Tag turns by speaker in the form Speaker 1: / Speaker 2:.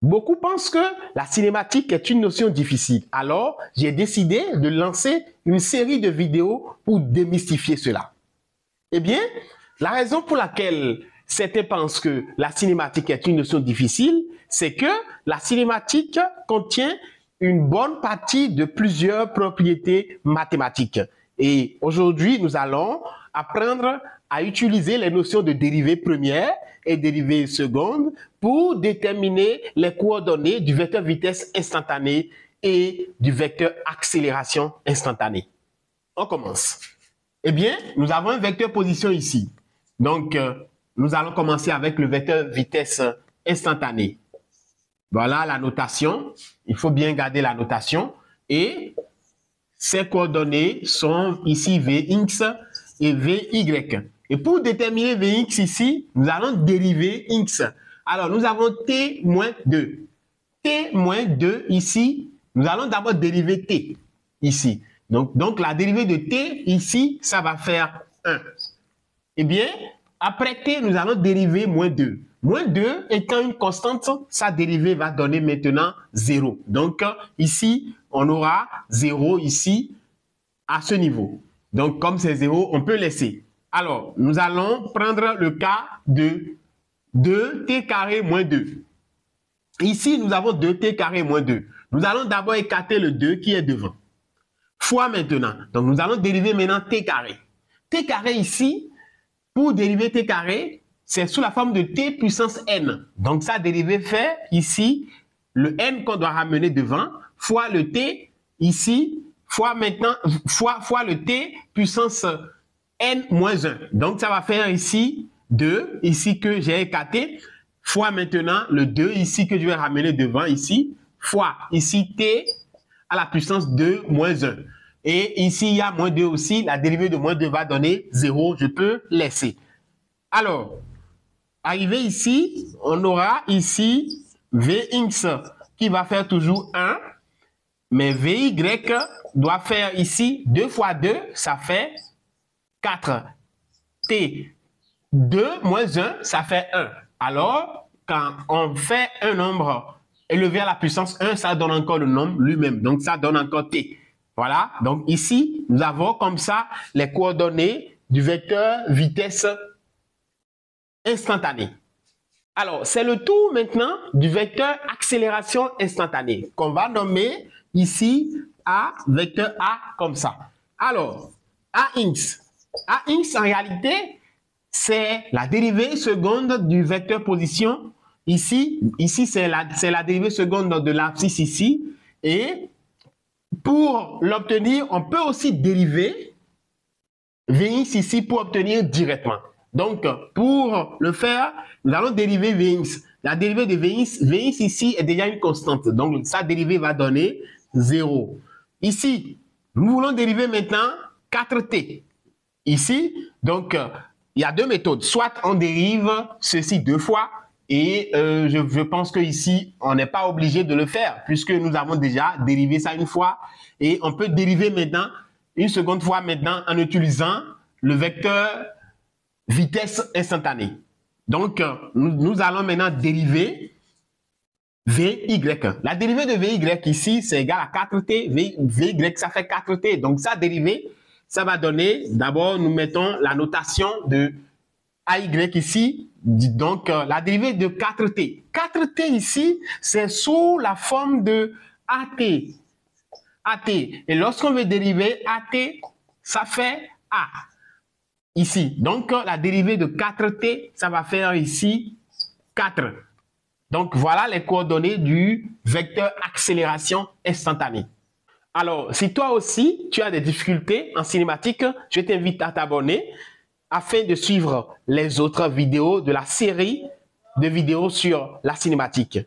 Speaker 1: Beaucoup pensent que la cinématique est une notion difficile. Alors, j'ai décidé de lancer une série de vidéos pour démystifier cela. Eh bien, la raison pour laquelle certains pensent que la cinématique est une notion difficile, c'est que la cinématique contient une bonne partie de plusieurs propriétés mathématiques. Et aujourd'hui, nous allons apprendre à utiliser les notions de dérivée première et dérivée seconde pour déterminer les coordonnées du vecteur vitesse instantanée et du vecteur accélération instantanée. On commence. Eh bien, nous avons un vecteur position ici. Donc, nous allons commencer avec le vecteur vitesse instantanée. Voilà la notation. Il faut bien garder la notation. Et ces coordonnées sont ici Vx et Vy. Et pour déterminer Vx ici, nous allons dériver x. Alors, nous avons t-2. T-2 ici, nous allons d'abord dériver t ici. Donc, la dérivée de t ici, ça va faire 1. Eh bien, après t, nous allons dériver moins 2. Moins 2 étant une constante, sa dérivée va donner maintenant 0. Donc, ici, on aura 0 ici à ce niveau. Donc, comme c'est 0, on peut laisser. Alors, nous allons prendre le cas de 2t carré moins 2. Ici, nous avons 2t carré moins 2. Nous allons d'abord écarter le 2 qui est devant. Fois maintenant. Donc, nous allons dériver maintenant t carré. T carré ici, pour dériver t carré, c'est sous la forme de t puissance n. Donc, sa dérivée fait ici le n qu'on doit ramener devant, fois le t ici, fois maintenant, fois le t puissance n moins 1. Donc, ça va faire ici 2, ici que j'ai écarté, fois maintenant le 2 ici que je vais ramener devant ici, fois ici t à la puissance 2 moins 1. Et ici, il y a moins 2 aussi. La dérivée de moins 2 va donner 0. Je peux laisser. Alors, arrivé ici, on aura ici Vx qui va faire toujours 1. Mais Vy doit faire ici 2 fois 2, ça fait 4. T, 2 moins 1, ça fait 1. Alors, quand on fait un nombre élevé à la puissance 1, ça donne encore le nombre lui-même. Donc, ça donne encore t. Voilà. Donc, ici, nous avons comme ça les coordonnées du vecteur vitesse instantanée. Alors, c'est le tour maintenant du vecteur accélération instantanée qu'on va nommer ici A, vecteur A comme ça. Alors, AX. AX, en réalité, c'est la dérivée seconde du vecteur position. Ici c'est la dérivée seconde de l'abscisse ici. Et pour l'obtenir, on peut aussi dériver Vx ici pour obtenir directement. Donc, pour le faire, nous allons dériver Vx. La dérivée de Vx ici est déjà une constante. Donc, sa dérivée va donner 0. Ici, nous voulons dériver maintenant 4t. Ici, donc, il y a deux méthodes. Soit on dérive ceci 2 fois, et je pense qu'ici, on n'est pas obligé de le faire, puisque nous avons déjà dérivé ça une fois. Et on peut dériver maintenant, une seconde fois maintenant, en utilisant le vecteur vitesse instantanée. Donc, nous allons maintenant dériver Vy. La dérivée de Vy ici, c'est égal à 4t. Vy, ça fait 4t. Donc, sa dérivée, ça va donner, d'abord, nous mettons la notation de AY ici. Donc, la dérivée de 4t. 4t ici, c'est sous la forme de AT. AT. Et lorsqu'on veut dériver AT, ça fait A. Ici. Donc, la dérivée de 4t, ça va faire ici 4. Donc, voilà les coordonnées du vecteur accélération instantanée. Alors, si toi aussi, tu as des difficultés en cinématique, je t'invite à t'abonner afin de suivre les autres vidéos de la série de vidéos sur la cinématique.